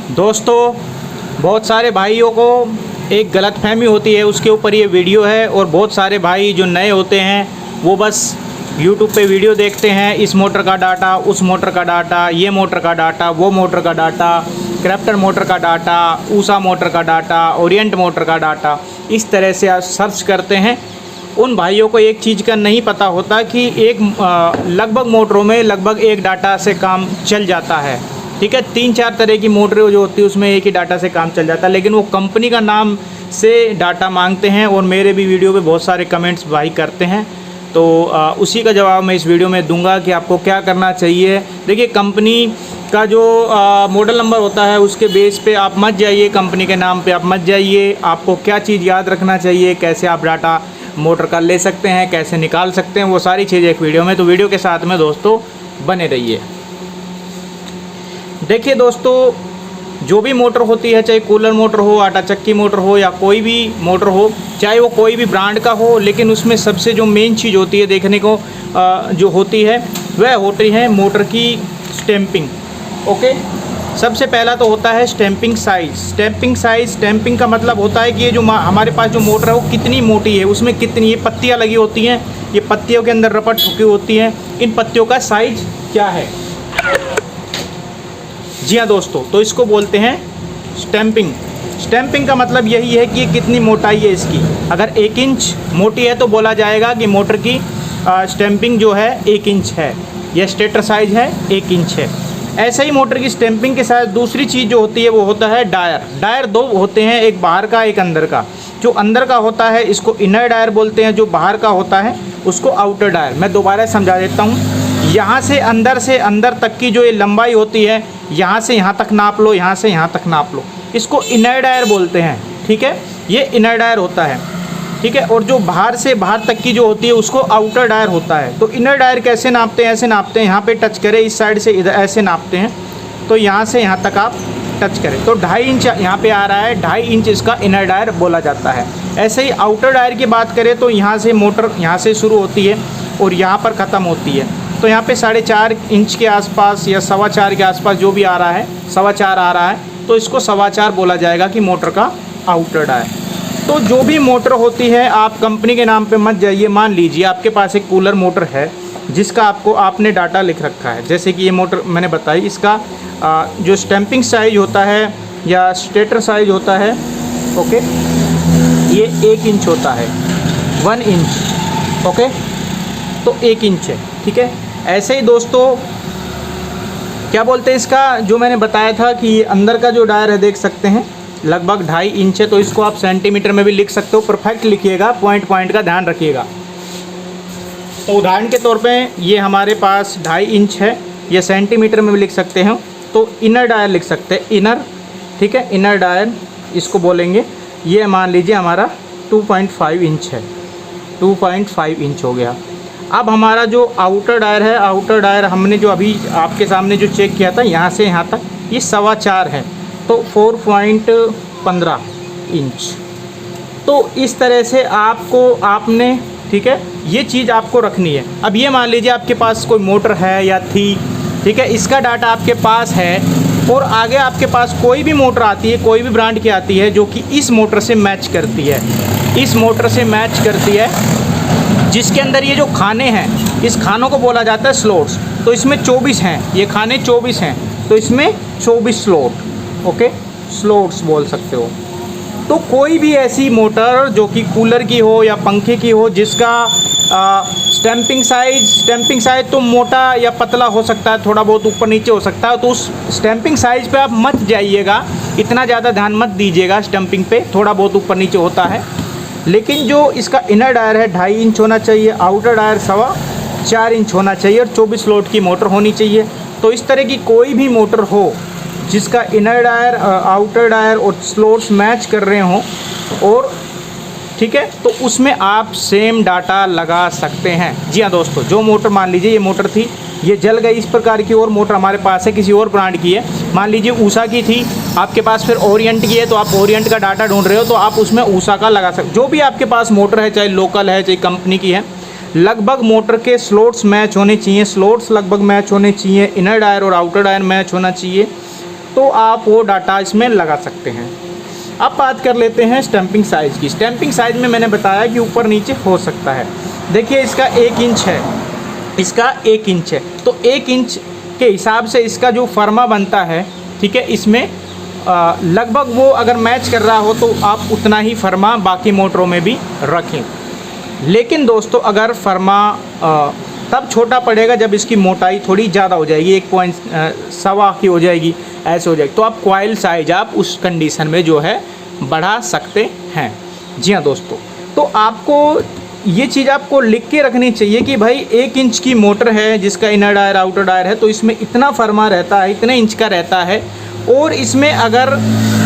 दोस्तों, बहुत सारे भाइयों को एक गलतफहमी होती है, उसके ऊपर ये वीडियो है। और बहुत सारे भाई जो नए होते हैं वो बस YouTube पे वीडियो देखते हैं, इस मोटर का डाटा, उस मोटर का डाटा, ये मोटर का डाटा, वो मोटर का डाटा, क्रैप्टन मोटर का डाटा, ऊषा मोटर का डाटा, ओरिएंट मोटर का डाटा, इस तरह से आप सर्च करते हैं। उन भाइयों को एक चीज़ का नहीं पता होता कि लगभग मोटरों में लगभग एक डाटा से काम चल जाता है। ठीक है, 3-4 तरह की मोटरें जो होती है उसमें एक ही डाटा से काम चल जाता है, लेकिन वो कंपनी का नाम से डाटा मांगते हैं। और मेरे भी वीडियो पे बहुत सारे कमेंट्स भाई करते हैं, तो उसी का जवाब मैं इस वीडियो में दूंगा कि आपको क्या करना चाहिए। देखिए, कंपनी का जो मॉडल नंबर होता है उसके बेस पे आप मत जाइए, कंपनी के नाम पे आप मत जाइए। आपको क्या चीज़ याद रखना चाहिए, कैसे आप डाटा मोटर का ले सकते हैं, कैसे निकाल सकते हैं, वो सारी चीज़ें एक वीडियो में। तो वीडियो के साथ में दोस्तों बने रहिए। देखिए दोस्तों, जो भी मोटर होती है, चाहे कूलर मोटर हो, आटा चक्की मोटर हो, या कोई भी मोटर हो, चाहे वो कोई भी ब्रांड का हो, लेकिन उसमें सबसे जो मेन चीज़ होती है देखने को जो होती है वह होती है मोटर की स्टैंपिंग। ओके, सबसे पहला तो होता है स्टैंपिंग साइज़। स्टैंपिंग का मतलब होता है कि ये जो हमारे पास जो मोटर है वो कितनी मोटी है, उसमें कितनी ये पत्तियाँ लगी होती हैं, ये पत्तियों के अंदर रपट ठुकी होती हैं, इन पत्तियों का साइज क्या है। जी हाँ दोस्तों, तो इसको बोलते हैं स्टैंपिंग। स्टैंपिंग का मतलब यही है कि ये कितनी मोटाई है इसकी। अगर 1 इंच मोटी है तो बोला जाएगा कि मोटर की स्टैंपिंग जो है 1 इंच है, या स्टेटर साइज है 1 इंच है। ऐसे ही मोटर की स्टैंपिंग के साथ दूसरी चीज़ जो होती है वो होता है डायर। डायर 2 होते हैं, एक बाहर का एक अंदर का। जो अंदर का होता है इसको इनर डायर बोलते हैं, जो बाहर का होता है उसको आउटर डायर। मैं दोबारा समझा देता हूँ। यहाँ से अंदर तक की जो ये लंबाई होती है, यहाँ से यहाँ तक नाप लो, यहाँ से यहाँ तक नाप लो, इसको इनर डायर बोलते हैं। ठीक है, ये इनर डायर होता है। ठीक है, और जो बाहर से बाहर तक की जो होती है उसको आउटर डायर होता है। तो इनर डायर कैसे नापते हैं, ऐसे नापते हैं, यहाँ पे टच करें, इस साइड से इधर ऐसे नापते हैं, तो यहाँ से यहाँ तक आप टच करें तो 2.5 इंच यहाँ पे आ रहा है, 2.5 इंच इसका इनर डायर बोला जाता है। ऐसे ही आउटर डायर की बात करें तो यहाँ से मोटर यहाँ से शुरू होती है और यहाँ पर ख़त्म होती है, तो यहाँ पे 4.5 इंच के आसपास या 4.25 के आसपास जो भी आ रहा है, 4.25 आ रहा है, तो इसको 4.25 बोला जाएगा कि मोटर का आउटर डायर। तो जो भी मोटर होती है आप कंपनी के नाम पे मत जाइए। मान लीजिए आपके पास एक कूलर मोटर है जिसका आपने डाटा लिख रखा है, जैसे कि ये मोटर मैंने बताई, इसका जो स्टैंपिंग साइज होता है या स्टेटर साइज होता है, ओके, ये 1 इंच होता है, 1 इंच, ओके, तो 1 इंच है। ठीक है, ऐसे ही दोस्तों क्या बोलते हैं इसका, जो मैंने बताया था कि अंदर का जो डायर है देख सकते हैं लगभग 2.5 इंच है, तो इसको आप सेंटीमीटर में भी लिख सकते हो। परफेक्ट लिखिएगा, पॉइंट का ध्यान रखिएगा। तो उदाहरण के तौर पे ये हमारे पास 2.5 इंच है, ये सेंटीमीटर में भी लिख सकते हैं, तो इनर डायर लिख सकते हैं, इनर। ठीक है, इनर डायर इसको बोलेंगे। ये मान लीजिए हमारा 2.5 इंच है, 2.5 इंच हो गया। अब हमारा जो आउटर डायर है, आउटर डायर हमने जो अभी आपके सामने जो चेक किया था, यहाँ से यहाँ तक ये 4.25 है, तो 4.15 इंच। तो इस तरह से आपने ठीक है, ये चीज़ आपको रखनी है। अब ये मान लीजिए आपके पास कोई मोटर है या थी, ठीक है, इसका डाटा आपके पास है, और आगे आपके पास कोई भी मोटर आती है, कोई भी ब्रांड की आती है जो कि इस मोटर से मैच करती है, इस मोटर से मैच करती है, जिसके अंदर ये जो खाने हैं, इस खानों को बोला जाता है स्लॉट्स। तो इसमें 24 हैं, ये खाने 24 हैं, तो इसमें 24 स्लॉट, ओके, स्लॉट्स बोल सकते हो। तो कोई भी ऐसी मोटर जो कि कूलर की हो या पंखे की हो, जिसका स्टैंपिंग साइज तो मोटा या पतला हो सकता है, थोड़ा बहुत ऊपर नीचे हो सकता है, तो उस स्टैंपिंग साइज पे आप मत जाइएगा, इतना ज़्यादा ध्यान मत दीजिएगा। स्टैंपिंग पे थोड़ा बहुत ऊपर नीचे होता है, लेकिन जो इसका इनर डायर है 2.5 इंच होना चाहिए, आउटर डायर 4.25 इंच होना चाहिए, और 24 स्लॉट की मोटर होनी चाहिए। तो इस तरह की कोई भी मोटर हो जिसका इनर डायर, आउटर डायर और स्लॉट्स मैच कर रहे हों, और ठीक है, तो उसमें आप सेम डाटा लगा सकते हैं। जी हाँ दोस्तों, जो मोटर मान लीजिए ये मोटर थी, ये जल गई, इस प्रकार की और मोटर हमारे पास है, किसी और ब्रांड की है, मान लीजिए ऊषा की थी, आपके पास फिर ओरिएंट की है, तो आप ओरिएंट का डाटा ढूंढ रहे हो तो आप उसमें ऊषा का लगा सकते। जो भी आपके पास मोटर है, चाहे लोकल है चाहे कंपनी की है, लगभग मोटर के स्लॉट्स मैच होने चाहिए, स्लॉट्स लगभग मैच होने चाहिए, इनर डायर और आउटर डायर मैच होना चाहिए। तो आप वो डाटा इसमें लगा सकते हैं। अब बात कर लेते हैं स्टैंपिंग साइज़ की। स्टैंपिंग साइज़ में मैंने बताया कि ऊपर नीचे हो सकता है। देखिए इसका 1 इंच है, इसका 1 इंच है, तो 1 इंच के हिसाब से इसका जो फर्मा बनता है, ठीक है, इसमें लगभग वो अगर मैच कर रहा हो तो आप उतना ही फर्मा बाकी मोटरों में भी रखें। लेकिन दोस्तों अगर फर्मा तब छोटा पड़ेगा जब इसकी मोटाई थोड़ी ज़्यादा हो जाएगी, 1.1 की हो जाएगी, ऐसे हो जाएगी, तो आप कॉइल साइज आप उस कंडीशन में जो है बढ़ा सकते हैं। जी हाँ दोस्तों, तो आपको ये चीज़ आपको लिख के रखनी चाहिए कि भाई 1 इंच की मोटर है जिसका इनर डायर आउटर डायर है, तो इसमें इतना फर्मा रहता है, इतने इंच का रहता है, और इसमें अगर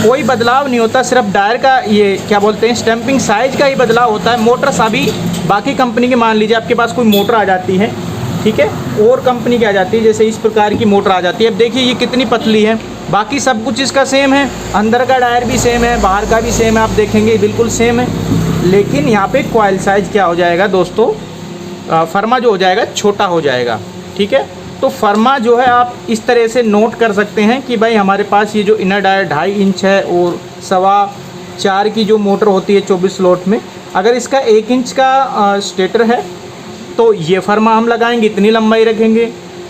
कोई बदलाव नहीं होता, सिर्फ डायर का ये क्या बोलते हैं स्टैंपिंग साइज़ का ही बदलाव होता है। मोटर सभी बाकी कंपनी के, मान लीजिए आपके पास कोई मोटर आ जाती है, ठीक है, और कंपनी की आ जाती है, जैसे इस प्रकार की मोटर आ जाती है। अब देखिए ये कितनी पतली है, बाकी सब कुछ इसका सेम है, अंदर का डायर भी सेम है, बाहर का भी सेम है, आप देखेंगे बिल्कुल सेम है। लेकिन यहाँ पे कॉइल साइज़ क्या हो जाएगा दोस्तों, फर्मा जो हो जाएगा छोटा हो जाएगा, ठीक है। तो फर्मा जो है आप इस तरह से नोट कर सकते हैं कि भाई हमारे पास ये जो इनर डायर 2.5 इंच है और 4.25 की जो मोटर होती है 24 स्लॉट में, अगर इसका 1 इंच का स्टेटर है तो ये फर्मा हम लगाएंगे, इतनी लंबाई रखेंगे,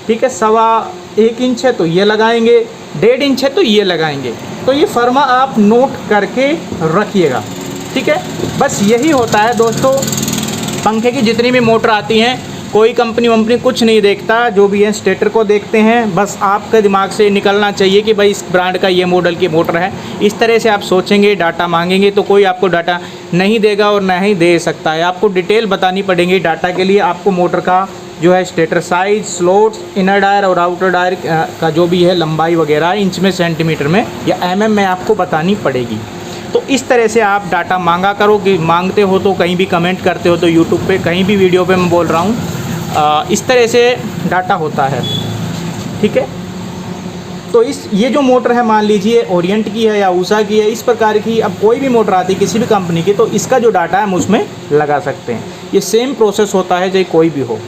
ठीक है। 1.25 इंच है तो ये लगाएंगे, 1.5 इंच है तो ये लगाएंगे। तो ये फर्मा आप नोट करके रखिएगा, ठीक है। बस यही होता है दोस्तों, पंखे की जितनी भी मोटर आती हैं कोई कंपनी वंपनी कुछ नहीं देखता, जो भी है स्टेटर को देखते हैं। बस आपके दिमाग से निकलना चाहिए कि भाई इस ब्रांड का ये मॉडल की मोटर है। इस तरह से आप सोचेंगे, डाटा मांगेंगे तो कोई आपको डाटा नहीं देगा और ना ही दे सकता है। आपको डिटेल बतानी पड़ेगी डाटा के लिए। आपको मोटर का जो है stator size, slots, inner dia और आउटर डायर का जो भी है लंबाई वगैरह इंच में, सेंटीमीटर में या mm में आपको बतानी पड़ेगी। तो इस तरह से आप डाटा मांगा करो, कि मांगते हो तो कहीं भी कमेंट करते हो तो यूट्यूब पे कहीं भी वीडियो पे मैं बोल रहा हूँ, इस तरह से डाटा होता है, ठीक है। तो ये जो मोटर है, मान लीजिए ओरिएंट की है या उषा की है, इस प्रकार की अब कोई भी मोटर आती है किसी भी कंपनी की, तो इसका जो डाटा है हम उसमें लगा सकते हैं। ये सेम प्रोसेस होता है चाहे कोई भी हो।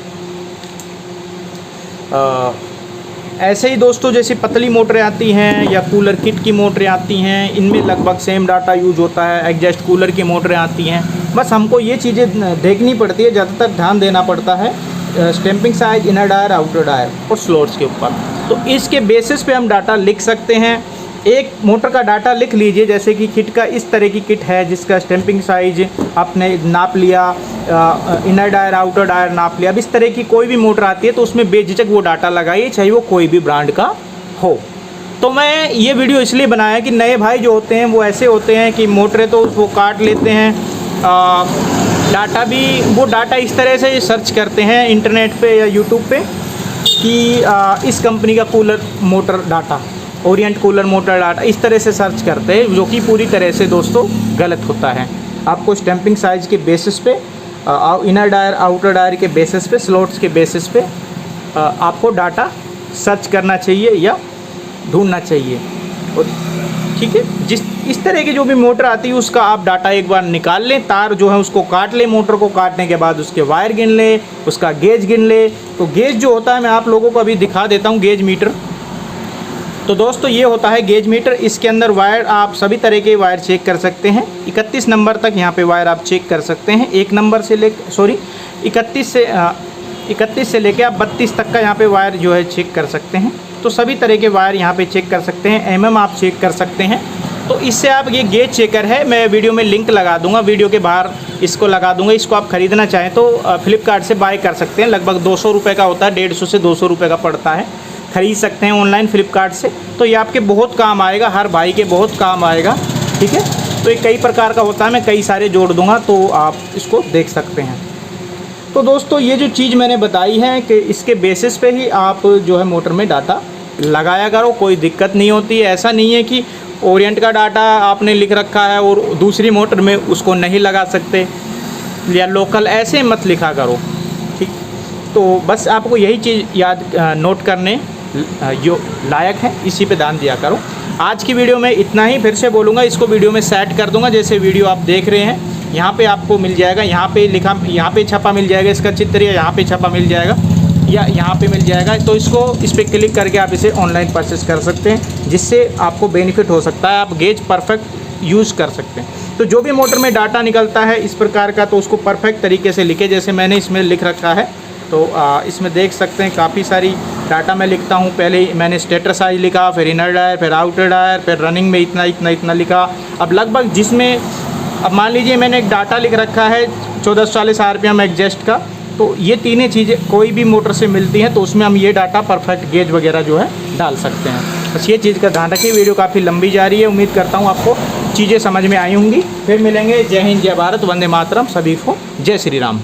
ऐसे ही दोस्तों जैसे पतली मोटरें आती हैं या कूलर किट की मोटरें आती हैं, इनमें लगभग सेम डाटा यूज होता है। एग्जॉस्ट कूलर की मोटरें आती हैं, बस हमको ये चीज़ें देखनी पड़ती है, ज़्यादातर ध्यान देना पड़ता है stamping size, inner dia, outer dia और स्लॉट्स के ऊपर। तो इसके बेसिस पे हम डाटा लिख सकते हैं। एक मोटर का डाटा लिख लीजिए, जैसे कि किट का इस तरह की किट है जिसका स्टैंपिंग साइज आपने नाप लिया, इनर डायर आउटर डायर नाप लिया। अब इस तरह की कोई भी मोटर आती है तो उसमें बेझिझक वो डाटा लगाइए, चाहे वो कोई भी ब्रांड का हो। तो मैं ये वीडियो इसलिए बनाया कि नए भाई जो होते हैं वो ऐसे होते हैं कि मोटरें तो वो काट लेते हैं, डाटा भी वो डाटा इस तरह से सर्च करते हैं इंटरनेट पे या यूट्यूब पे कि इस कंपनी का cooler motor data, Orient cooler motor data, इस तरह से सर्च करते हैं, जो कि पूरी तरह से दोस्तों गलत होता है। आपको स्टैंपिंग साइज़ के बेसिस पे, इनर डायर आउटर डायर के बेसिस पे, स्लॉट्स के बेसिस पे आपको डाटा सर्च करना चाहिए या ढूंढना चाहिए। और ठीक है, इस तरह की जो भी मोटर आती है उसका आप डाटा एक बार निकाल लें, तार जो है उसको काट लें, मोटर को काटने के बाद उसके वायर गिन लें, उसका गेज गिन लें। तो गेज जो होता है मैं आप लोगों को अभी दिखा देता हूँ, गेज मीटर। तो दोस्तों ये होता है गेज मीटर। इसके अंदर वायर, आप सभी तरह के वायर चेक कर सकते हैं। 31 नंबर तक यहाँ पे वायर आप चेक कर सकते हैं। 1 नंबर से ले 31 से लेके आप 32 तक का यहाँ पे वायर जो है चेक कर सकते हैं। तो सभी तरह के वायर यहाँ पे चेक कर सकते हैं। mm आप चेक कर सकते हैं। तो इससे आप, ये गेज चेकर है, मैं वीडियो में लिंक लगा दूंगा, वीडियो के बाहर इसको लगा दूंगा। इसको आप ख़रीदना चाहें तो फ्लिपकार्ट से बाय कर सकते हैं। लगभग 200 रुपये का होता है, 150 से 200 रुपये का पड़ता है। ख़रीद सकते हैं ऑनलाइन फ्लिपकार्ट से। तो ये आपके बहुत काम आएगा, हर भाई के बहुत काम आएगा, ठीक है। तो ये कई प्रकार का होता है, मैं कई सारे जोड़ दूँगा तो आप इसको देख सकते हैं। तो दोस्तों ये जो चीज़ मैंने बताई है कि इसके बेसिस पे ही आप जो है मोटर में डाटा लगाया करो, कोई दिक्कत नहीं होती है। ऐसा नहीं है कि ओरिएंट का डाटा आपने लिख रखा है और दूसरी मोटर में उसको नहीं लगा सकते, या लोकल, ऐसे मत लिखा करो, ठीक। तो बस आपको यही चीज़ याद नोट करने जो लायक है, इसी पे ध्यान दिया करो। आज की वीडियो में इतना ही। फिर से बोलूँगा, इसको वीडियो में सेट कर दूँगा। जैसे वीडियो आप देख रहे हैं, यहाँ पे आपको मिल जाएगा, यहाँ पे लिखा, यहाँ पे छपा मिल जाएगा इसका चित्र, या यहाँ पे छपा मिल जाएगा। या यहाँ पे मिल जाएगा। तो इसको इस पर क्लिक करके आप इसे ऑनलाइन परचेस कर सकते हैं, जिससे आपको बेनिफिट हो सकता है, आप गेज परफेक्ट यूज़ कर सकते हैं। तो जो भी मोटर में डाटा निकलता है इस प्रकार का, तो उसको परफेक्ट तरीके से लिखे, जैसे मैंने इसमें लिख रखा है। तो इसमें देख सकते हैं काफ़ी सारी डाटा मैं लिखता हूँ। पहले मैंने स्टेटर साइज लिखा, फिर इनर डायर, फिर आउटर डायर, फिर रनिंग में इतना इतना इतना लिखा। अब लगभग जिसमें, अब मान लीजिए मैंने एक डाटा लिख रखा है 1440 RPM एग्जस्ट का, तो ये तीनों चीज़ें कोई भी मोटर से मिलती हैं, तो उसमें हम ये डाटा परफेक्ट गेज वगैरह जो है डाल सकते हैं। बस ये चीज़ का ध्यान रखिए। वीडियो काफ़ी लंबी जा रही है, उम्मीद करता हूँ आपको चीज़ें समझ में आई होंगी। फिर मिलेंगे। जय हिंद, जय भारत, वंदे मातरम। सभी को जय श्री राम।